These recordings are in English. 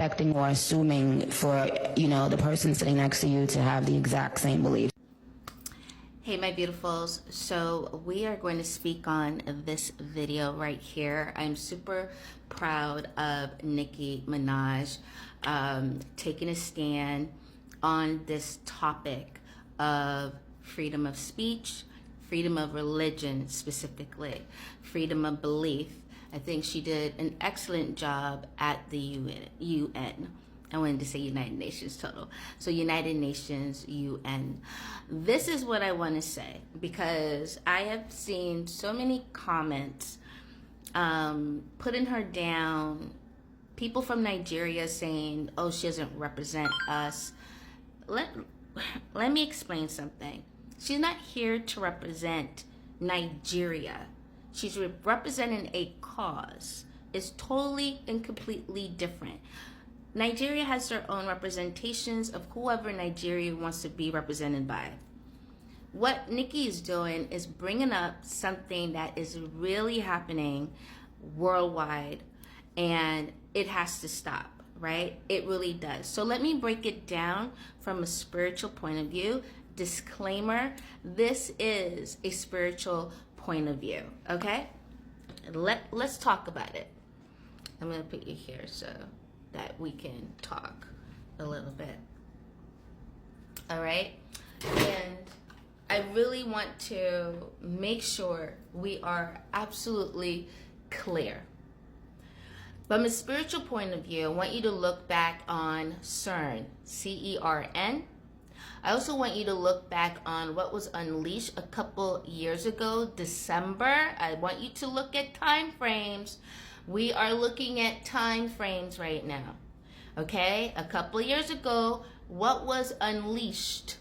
expecting or assuming for, the person sitting next to you to have the exact same beliefs. Hey my beautifuls, so we are going to speak on this video right here. I'm super proud of Nicki Minaj taking a stand on this topic of freedom of speech, freedom of religion specifically, freedom of belief. I think she did an excellent job at the UN. I wanted to say United Nations total. So United Nations, UN. This is what I want to say, because I have seen so many comments putting her down. People from Nigeria saying, oh, she doesn't represent us. Let me explain something. She's not here to represent Nigeria. She's representing a cause. It's totally and completely different. Nigeria has their own representations of whoever Nigeria wants to be represented by. What Nicki is doing is bringing up something that is really happening worldwide, and it has to stop, right? It really does. So let me break it down from a spiritual point of view. Disclaimer, this is a spiritual point of view, okay? Let's talk about it. I'm going to put you here so that we can talk a little bit. All right? And I really want to make sure we are absolutely clear. From a spiritual point of view, I want you to look back on CERN, C-E-R-N. I also want you to look back on what was unleashed a couple years ago, December. I want you to look at time frames. We are looking at time frames right now, okay? A couple years ago, what was unleashed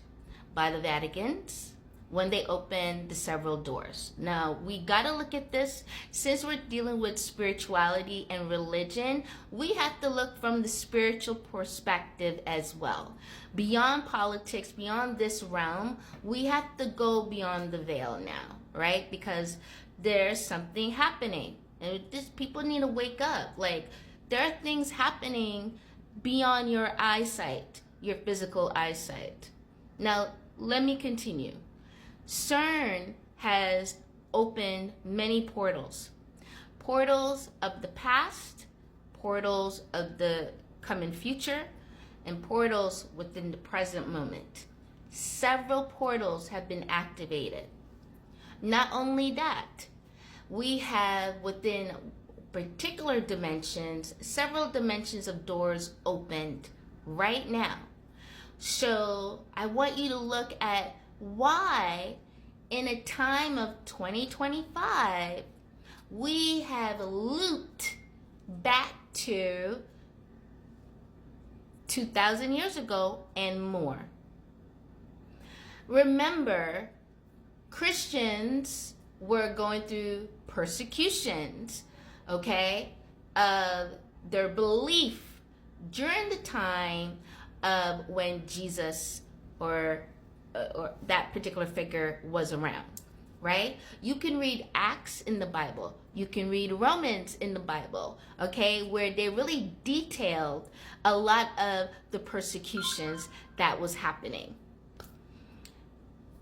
by the Vaticans when they opened the several doors? Now, we got to look at this. Since we're dealing with spirituality and religion, we have to look from the spiritual perspective as well. Beyond politics, beyond this realm, we have to go beyond the veil now, right? Because there's something happening. And people need to wake up. Like, there are things happening beyond your eyesight, your physical eyesight. Now, let me continue. CERN has opened many portals. Portals of the past, portals of the coming future, and portals within the present moment. Several portals have been activated. Not only that, we have within particular dimensions, several dimensions of doors opened right now. So I want you to look at why in a time of 2025, we have looped back to 2,000 years ago and more. Remember, Christians were going through persecutions, okay, of their belief during the time of when Jesus or that particular figure was around, right? You can read Acts in the Bible. You can read Romans in the Bible, okay, where they really detailed a lot of the persecutions that was happening.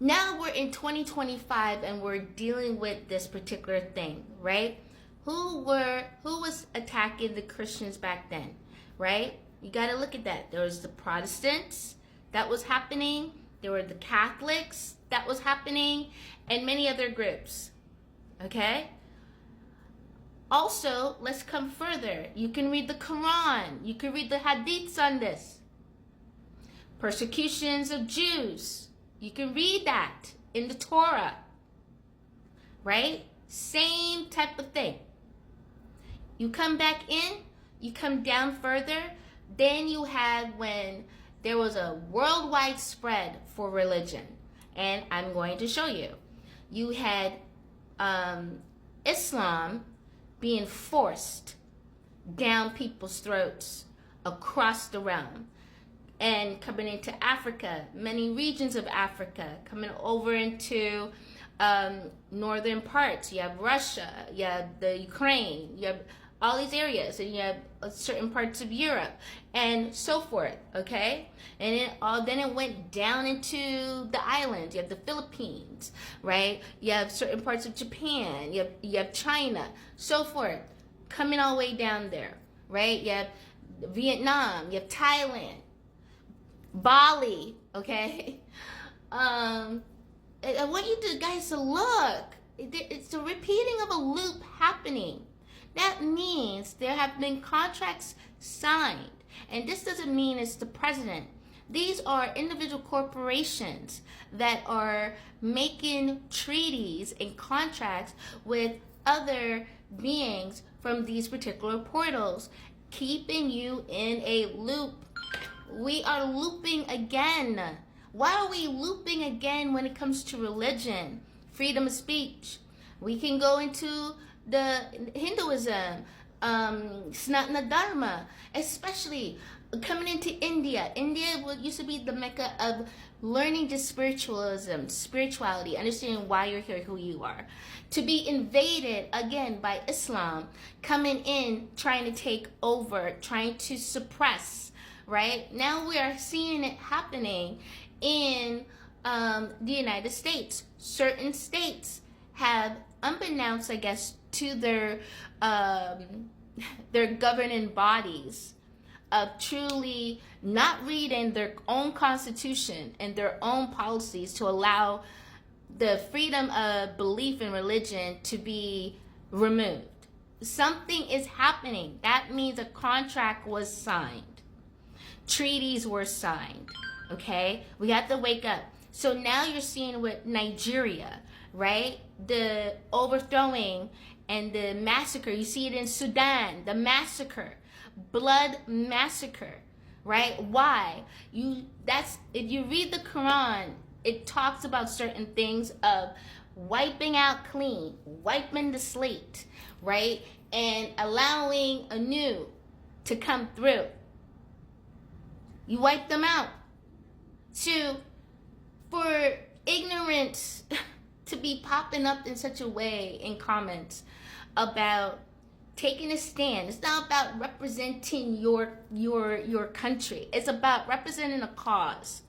Now we're in 2025 and we're dealing with this particular thing, right? Who was attacking the Christians back then, right? You got to look at that. There was the Protestants that was happening. There were the Catholics that was happening, and many other groups, okay? Also, let's come further. You can read the Quran. You can read the Hadiths on this. Persecutions of Jews. You can read that in the Torah, right? Same type of thing. You come back in, you come down further, then you had when there was a worldwide spread for religion. And I'm going to show you. You had Islam being forced down people's throats across the realm. And coming into Africa, many regions of Africa, coming over into northern parts. You have Russia, you have the Ukraine, you have all these areas, and you have certain parts of Europe and so forth, okay? And then it went down into the islands. You have the Philippines, right? You have certain parts of Japan, you have China, so forth, coming all the way down there, right? You have Vietnam, you have Thailand, Bali, okay? I want you guys to look. It's a repeating of a loop happening. That means there have been contracts signed. And this doesn't mean it's the president. These are individual corporations that are making treaties and contracts with other beings from these particular portals, keeping you in a loop. We are looping again. Why are we looping again when it comes to religion? Freedom of speech. We can go into the Hinduism, Sanatana Dharma, especially coming into India. India used to be the mecca of learning just spirituality, understanding why you're here, who you are. To be invaded again by Islam, coming in, trying to take over, trying to suppress, right? Now we are seeing it happening in the United States. Certain states have, unbeknownst, I guess, to their governing bodies, of truly not reading their own constitution and their own policies to allow the freedom of belief in religion to be removed. Something is happening. That means a contract was signed. Treaties were signed. Okay? We have to wake up. So now you're seeing with Nigeria, right? The overthrowing and the massacre. You see it in Sudan, the massacre, blood massacre, right? Why? If you read the Quran, it talks about certain things of wiping out clean, wiping the slate, right? And allowing a new to come through. You wipe them out. For ignorance to be popping up in such a way in comments about taking a stand. It's not about representing your country. It's about representing a cause.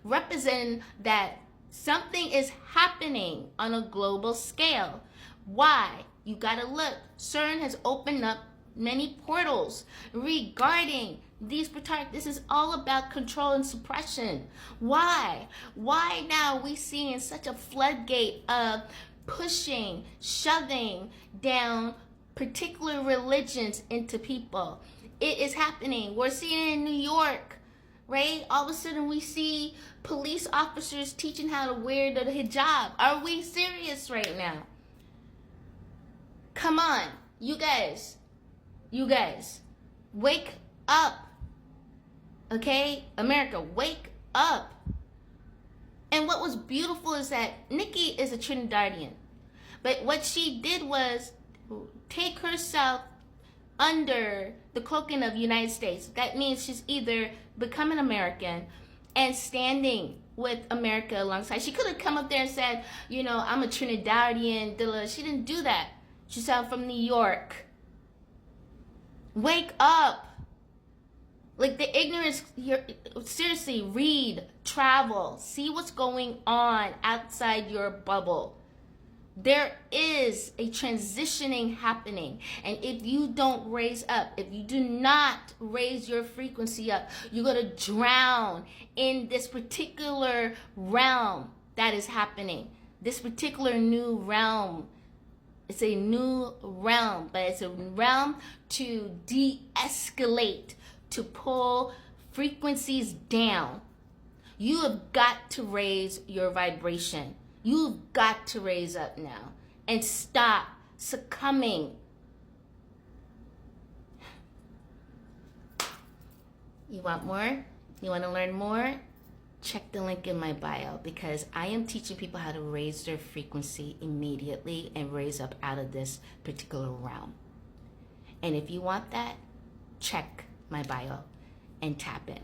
Representing that something is happening on a global scale. Why? You gotta look. CERN has opened up many portals regarding these protect. This is all about control and suppression. Why? Why now we seeing such a floodgate of pushing, shoving down particular religions into people? It is happening. We're seeing it in New York, right? All of a sudden we see police officers teaching how to wear the hijab. Are we serious right now? Come on, you guys, wake up. Okay, America, wake up. And what was beautiful is that Nicki is a Trinidadian. But what she did was take herself under the cloaking of the United States. That means she's either becoming American and standing with America alongside. She could have come up there and said, I'm a Trinidadian. She didn't do that. She said, I'm from New York. Wake up. Like the ignorance here, seriously, read, travel, see what's going on outside your bubble. There is a transitioning happening. And if you don't raise up, if you do not raise your frequency up, you're going to drown in this particular realm that is happening. This particular new realm. It's a new realm, but it's a realm to de-escalate, to pull frequencies down. You have got to raise your vibration. You've got to raise up now and stop succumbing. You want more? You want to learn more? Check the link in my bio, because I am teaching people how to raise their frequency immediately and raise up out of this particular realm. And if you want that, check my bio and tap in.